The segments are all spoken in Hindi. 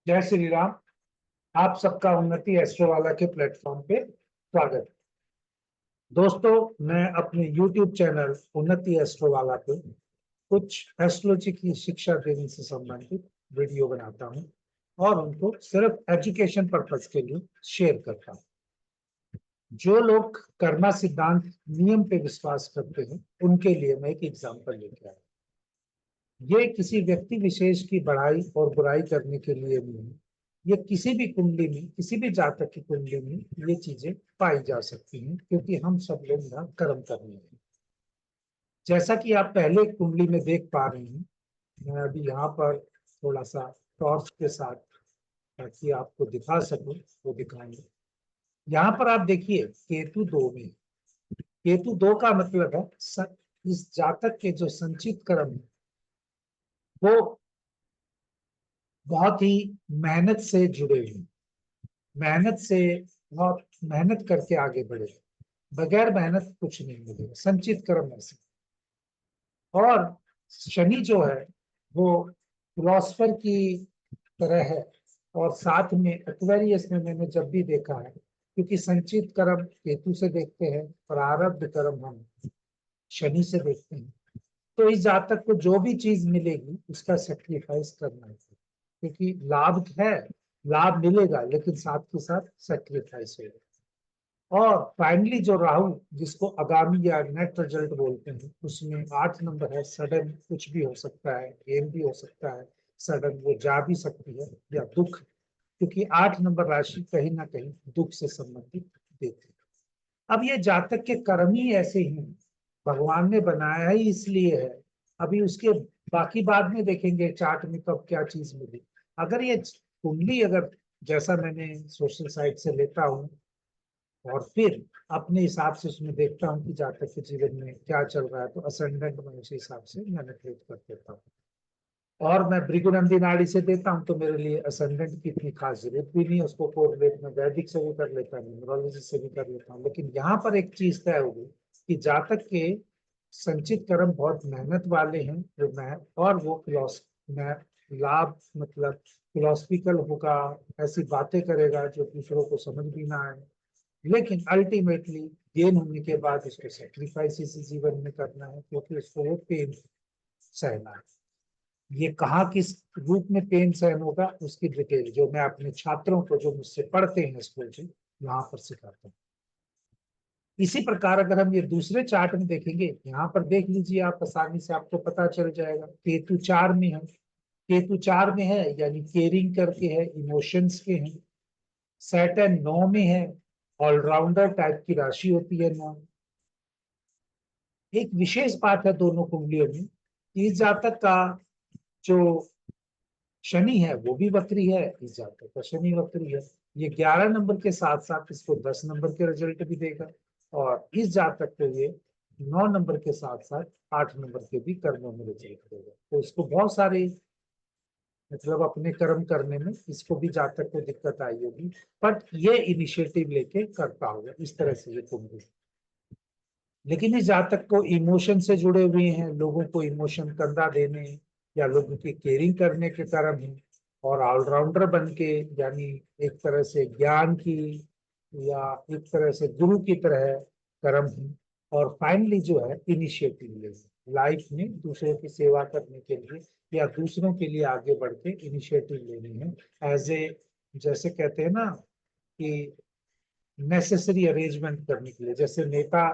जय श्री राम। आप सबका उन्नति एस्ट्रोवाला के प्लेटफॉर्म पे स्वागत है। दोस्तों, मैं अपने YouTube चैनल उन्नति एस्ट्रोवाला पे कुछ एस्ट्रोलॉजी की शिक्षा देने से संबंधित वीडियो बनाता हूं और उनको सिर्फ एजुकेशन पर्पज के लिए शेयर करता हूं। जो लोग कर्मा सिद्धांत नियम पे विश्वास करते हैं उनके लिए मैं एक एग्जाम्पल लेके आया। ये किसी व्यक्ति विशेष की बढ़ाई और बुराई करने के लिए नहीं है। ये किसी भी कुंडली में, किसी भी जातक की कुंडली में ये चीजें पाई जा सकती हैं, क्योंकि हम सब लोग यहाँ कर्म करने हैं। जैसा कि आप पहले कुंडली में देख पा रहे हैं, मैं अभी यहाँ पर थोड़ा सा टॉर्च के साथ, ताकि आपको दिखा सकूं, वो दिखाएंगे। यहाँ पर आप देखिए केतु 2 में। केतु 2 का मतलब है इस जातक के जो संचित कर्म है वो बहुत ही मेहनत से जुड़े हुए, मेहनत से, बहुत मेहनत करके आगे बढ़े। बगैर मेहनत कुछ नहीं मिलेगा, संचित कर्म ऐसे। और शनि जो है वो फिलोसफर की तरह है, और साथ में एक्वेरियस में मैंने जब भी देखा है, क्योंकि संचित कर्म केतु से देखते हैं, प्रारब्ध कर्म हम शनि से देखते हैं, तो इस जातक को जो भी चीज मिलेगी उसका सेक्रीफाइस करना है, क्योंकि लाभ है, लाभ मिलेगा, लेकिन साथ के साथ सेक्रीफाइस होगा। और फाइनली जो राहु, जिसको आगामी या नेट रिजल्ट बोलते हैं, उसमें 8 नंबर है। सडन कुछ भी हो सकता है, गेम भी हो सकता है, सडन वो जा भी सकती है, या दुख, क्योंकि 8 नंबर राशि कहीं ना कहीं दुख से संबंधित देती है। अब ये जातक के कर्म ही ऐसे हैं, भगवान ने बनाया ही इसलिए है। अभी उसके बाकी बाद में देखेंगे चार्ट में कब क्या चीज मिली। अगर ये कुंडली, अगर जैसा मैंने सोशल साइट से लेता हूँ और फिर अपने हिसाब से उसमें देखता हूँ कि जातक के जीवन में क्या चल रहा है, तो असेंडेंट में उसी हिसाब से मैनिपुलेट कर देता हूँ। और मैं भृगुनंदी नाड़ी से देता हूँ तो मेरे लिए असेंडेंट की इतनी खास जरूरत भी नहीं है। उसको कोरिलेट में वैदिक से भी कर लेता हूँ, न्यूमरोलॉजी से भी कर लेता हूँ। लेकिन यहाँ पर एक चीज तय हो गई कि जातक के संचित कर्म बहुत मेहनत वाले हैं, जो मैं, और वो लाभ, मतलब फिलोसफिकल होगा, ऐसी बातें करेगा जो दूसरों को समझ भी ना आए, लेकिन अल्टीमेटली गेन होने के बाद उसको सेक्रीफाइस इसी जीवन में करना है, क्योंकि उसको वो पेन सहना है। ये कहाँ किस रूप में पेन सहन होगा उसकी डिटेल जो मैं अपने छात्रों को, जो मुझसे पढ़ते हैं स्कूल से, यहाँ पर सिखाता हूँ। इसी प्रकार अगर हम ये दूसरे चार्ट में देखेंगे, यहाँ पर देख लीजिए आप, आसानी से आपको पता चल जाएगा। केतु 4 में है, केतु 4 में है यानी केयरिंग करके है, इमोशंस के हैं। सैटर्न 9 में है, ऑलराउंडर टाइप की राशि होती है 9। एक विशेष बात है दोनों कुंडलियों में, इस जातक का जो शनि है वो भी वक्री है, इस जातक का शनि वक्री है। ये 11 नंबर के साथ साथ इसको 10 नंबर के रिजल्ट भी देगा, और इस जातक को ये 9 नंबर के साथ साथ 8 नंबर के भी कर्मों में रिजल्ट देगा। तो इसको बहुत सारे, मतलब अपने कर्म करने में इसको भी जातक को दिक्कत आई होगी, बट ये इनिशिएटिव लेके करता होगा। इस तरह से ये कुंडली। लेकिन इस जातक को इमोशन से जुड़े हुए हैं, लोगों को इमोशन कंधा देने या लोगों की केयरिंग करने के कर्म है, और ऑलराउंडर बन के, यानी एक तरह से ज्ञान की या एक तरह से गुरु की तरह कर्म है। और फाइनली जो है इनिशिएटिव ले, लाइफ में दूसरों की सेवा करने के लिए या दूसरों के लिए आगे बढ़ के इनिशिएटिव लेनी है, एज ए, जैसे कहते हैं ना कि नेसेसरी अरेंजमेंट करने के लिए। जैसे नेता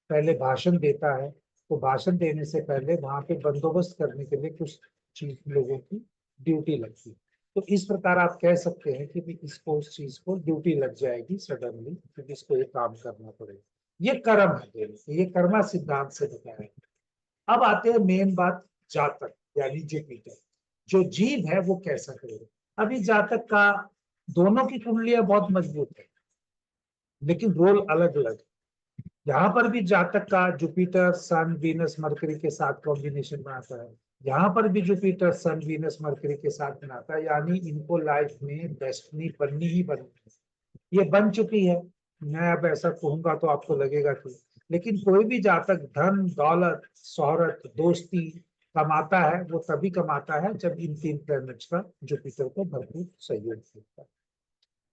पहले भाषण देता है, तो भाषण देने से पहले वहां पे बंदोबस्त करने के लिए कुछ चीज लोगों की ड्यूटी लगती है। तो इस प्रकार आप कह सकते हैं कि भी इसको, उस चीज को ड्यूटी लग जाएगी सडनली, क्योंकि इसको ये काम करना पड़ेगा। ये कर्म है दोनों, ये कर्मा सिद्धांत से बताया। अब आते हैं मेन बात, जातक यानी जुपिटर। जो जीव है वो कैसा करेगा। अभी जातक का दोनों की कुंडलियां बहुत मजबूत है, लेकिन रोल अलग अलग। यहाँ पर भी जातक का जुपिटर सन वीनस मरकरी के साथ कॉम्बिनेशन बनाता है, यहाँ पर भी जुपिटर सन वीनस मरकरी के साथ बनाता है, यानी इनको लाइफ में डेस्टिनी बननी ही बननी है। ये बन चुकी है। मैं अब ऐसा कहूंगा तो आपको लगेगा कि, लेकिन कोई भी जातक धन दौलत शोहरत दोस्ती कमाता है वो तभी कमाता है जब इन 3 प्लैनेट्स का जुपिटर को भरपूर सहयोग मिलता है।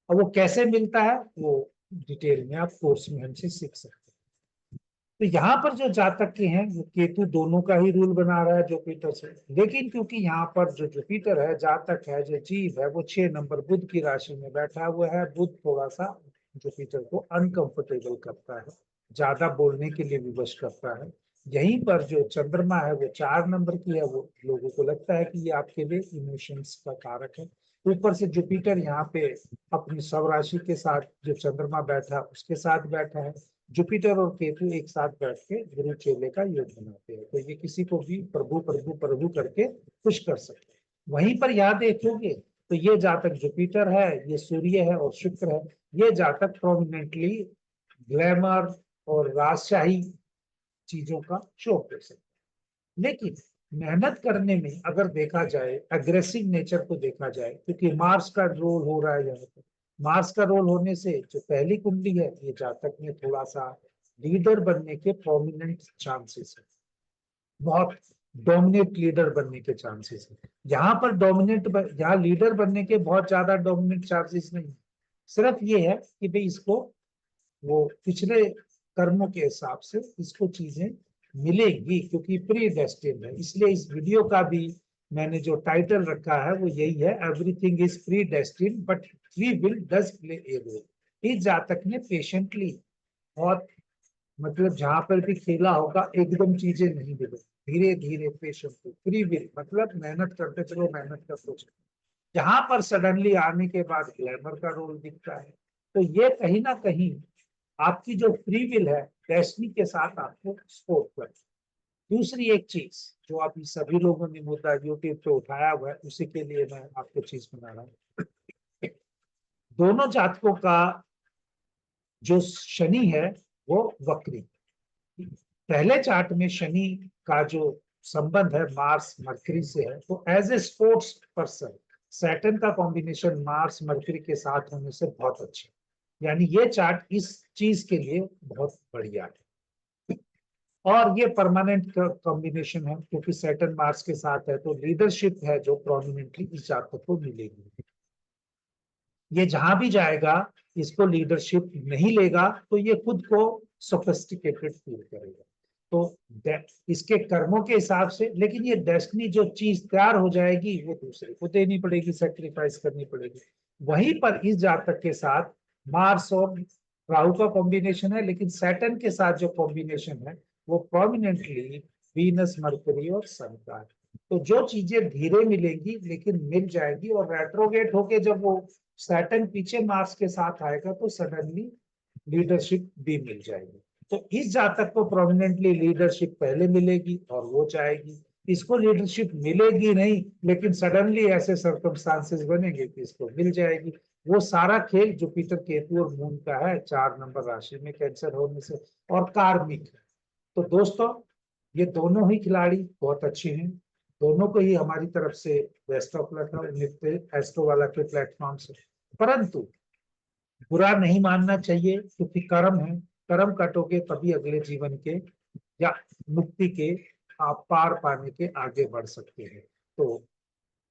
और वो कैसे मिलता है वो डिटेल में आप कोर्स में हमसे सीख सकते हैं। तो यहाँ पर जो जातक के हैं वो केतु दोनों का ही रूल बना रहा है जुपिटर से, लेकिन क्योंकि यहाँ पर जो जुपिटर है, जातक है, जो जीव है, वो 6 नंबर बुध की राशि में बैठा हुआ है। बुध थोड़ा सा जुपिटर को अनकंफर्टेबल करता है, ज्यादा बोलने के लिए विवश करता है। यहीं पर जो चंद्रमा है वो 4 नंबर की है, वो लोगों को लगता है कि ये आपके लिए इमोशंस का कारक है। ऊपर से जुपिटर यहाँ पे अपनी स्वराशि के साथ जो चंद्रमा बैठा उसके साथ बैठा है। जुपिटर और केतु एक साथ बैठ के गुरु चेले का योग बनाते हैं, तो ये किसी को भी प्रभु प्रभु प्रभु करके खुश कर सकते हैं। वहीं पर यहाँ देखोगे तो ये जातक जुपिटर है, ये सूर्य है और शुक्र है। ये जातक प्रोमिनेंटली ग्लैमर और राजशाही चीजों का शौक कर सकते हैं। लेकिन मेहनत करने में अगर देखा जाए, अग्रेसिव नेचर को देखा जाए, क्योंकि मार्स का रोल हो रहा है यहाँ पे, मार्स का रोल होने से जो पहली कुंडली है ये जातक में थोड़ा सा लीडर बनने के प्रोमिनेंट चांसेस है, बहुत डोमिनेट लीडर बनने के चांसेस है। यहाँ पर यहाँ लीडर बनने के बहुत ज्यादा डोमिनेट चांसेस नहीं, सिर्फ ये है कि भाई इसको वो पिछले कर्मों के हिसाब से इसको चीजें मिलेगी, क्योंकि प्री डेस्टिन्ड है। इसलिए इस वीडियो का भी मैंने जो टाइटल रखा है वो यही है, everything is predestined but free will does play a role. इस जातक ने पेशेंटली बहुत, मतलब जहां पर भी खेला होगा एकदम चीजें नहीं मिले, धीरे धीरे पेशेंटली, फ्री विल मतलब मेहनत करते चलो, मेहनत करते चलो। यहाँ पर सडनली आने के बाद ग्लैमर का रोल दिखता है, तो ये कहीं ना कहीं आपकी जो फ्री विल है डेस्टिनी के साथ आपको सपोर्ट कर। दूसरी एक चीज जो आप सभी लोगों ने मुद्दा यूट्यूब पे उठाया हुआ है, उसी के लिए मैं आपको चीज बना रहा हूँ। दोनों जातकों का जो शनि है वो वक्री, पहले चार्ट में शनि का जो संबंध है मार्स मरकरी से है, तो as a sports person Saturn का कॉम्बिनेशन मार्स मरकरी के साथ होने से बहुत अच्छा, यानी ये चार्ट इस चीज के लिए बहुत बढ़िया है। और ये परमानेंट कॉम्बिनेशन है, क्योंकि सैटर्न मार्स के साथ है, तो लीडरशिप है जो प्रोमिनेंटली इस जातक को मिलेगी। ये जहां भी जाएगा इसको लीडरशिप नहीं लेगा तो ये खुद को सोफिस्टिकेटेड फील करेगा, तो इसके कर्मों के हिसाब से। लेकिन ये डेस्टिनी जो चीज तैयार हो जाएगी वो दूसरे को देनी पड़ेगी, सेक्रीफाइस करनी पड़ेगी। वहीं पर इस जातक के साथ मार्स और राहु का कॉम्बिनेशन है, लेकिन सैटर्न के साथ जो कॉम्बिनेशन है वो प्रोमिनेंटली वीनस मरकरी और सन का है। तो जो चीजें धीरे मिलेंगी लेकिन मिल जाएगी, और रेट्रोगेट होके जब वो सैटर्न पीछे मार्स के साथ आएगा तो सडनली लीडरशिप भी मिल जाएगी। तो इस जातक को प्रोमिनेंटली लीडरशिप पहले मिलेगी और वो जाएगी, इसको लीडरशिप मिलेगी नहीं, लेकिन सडनली ऐसे सर्कमस्टांसेस बनेंगे कि इसको मिल जाएगी। वो सारा खेल जुपिटर केतु और मून का है 4 नंबर राशि में कैंसर होने से, और कार्मिक है। तो दोस्तों ये दोनों ही खिलाड़ी बहुत अच्छे हैं, दोनों को ही हमारी तरफ से बेस्ट ऑफ लक है नित्य एस्ट्रो वाला के प्लेटफॉर्म से। परंतु बुरा नहीं मानना चाहिए, क्योंकि कर्म है, कर्म कटोगे तभी अगले जीवन के या मुक्ति के आप पार पाने के आगे बढ़ सकते हैं। तो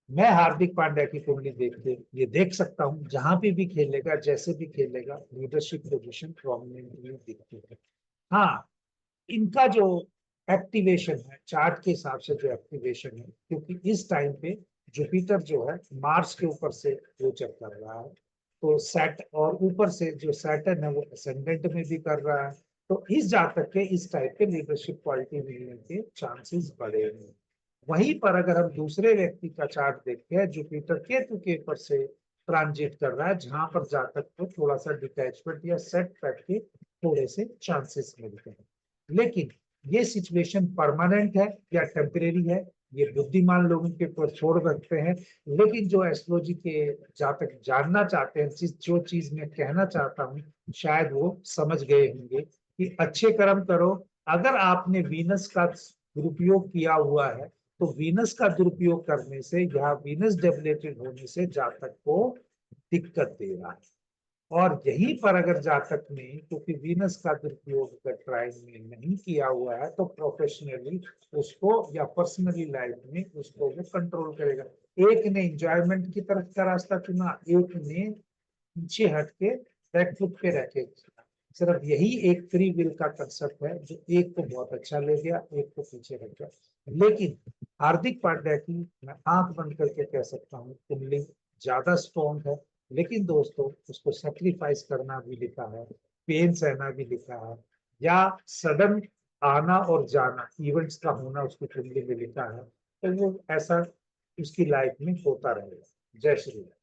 मैं हार्दिक पांड्या की कुंडली देख के ये देख सकता हूँ, जहां पे भी खेलेगा, जैसे भी खेलेगा, लीडरशिप पोजीशन प्रोमिनेंटली दिखती है। हाँ, इनका जो एक्टिवेशन है चार्ट के हिसाब से, जो एक्टिवेशन है, क्योंकि इस टाइम पे जुपिटर जो है मार्स के ऊपर से गोचर कर रहा है, तो सेट और ऊपर से जो सैटर्न है वो असेंडेंट में भी कर रहा है, तो इस जातक के इस टाइप के लीडरशिप क्वालिटी मिलने के चांसेस बढ़े हैं। वहीं पर अगर हम दूसरे व्यक्ति का चार्ट देखते हैं, जुपिटर केतु के ऊपर से ट्रांजिट कर रहा है, जहां पर जातक को थोड़ा सा डिटैचमेंट या सेटबैक के थोड़े से चांसेस मिलते हैं। लेकिन ये सिचुएशन परमानेंट है या टेम्परेरी है, ये बुद्धिमान लोगों के ऊपर छोड़ रखते हैं। लेकिन जो एस्ट्रोलॉजी के जातक जानना चाहते हैं, जो चीज मैं कहना चाहता हूँ, शायद वो समझ गए होंगे कि अच्छे कर्म करो। अगर आपने वीनस का दुरुपयोग किया हुआ है तो वीनस का दुरुपयोग करने से या वीनस डेबिलेटेड होने से जातक को दिक्कत दे रहा है। और यहीं पर अगर जातक ने क्योंकि वीनस का दुरुपयोग अगर ट्राइन में नहीं किया हुआ है तो प्रोफेशनली उसको या पर्सनली लाइफ में उसको वो कंट्रोल करेगा। एक ने एंजॉयमेंट की तरफ का रास्ता चुना, एक ने पीछे हट के बैकफुट पे रखे। सिर्फ यही एक फ्री विल का कंसेप्ट है जो एक को बहुत अच्छा ले गया, एक को पीछे रख गया। लेकिन हार्दिक पांड्या की मैं आंख बंद करके कह सकता हूँ कुंडली ज्यादा स्ट्रॉन्ग है, लेकिन दोस्तों उसको सेक्रीफाइस करना भी लिखा है, पेन सहना भी लिखा है, या सडन आना और जाना इवेंट्स का होना उसकी कुंडली में लिखा है। तो वो ऐसा उसकी लाइफ में होता रहेगा। जय श्री राम।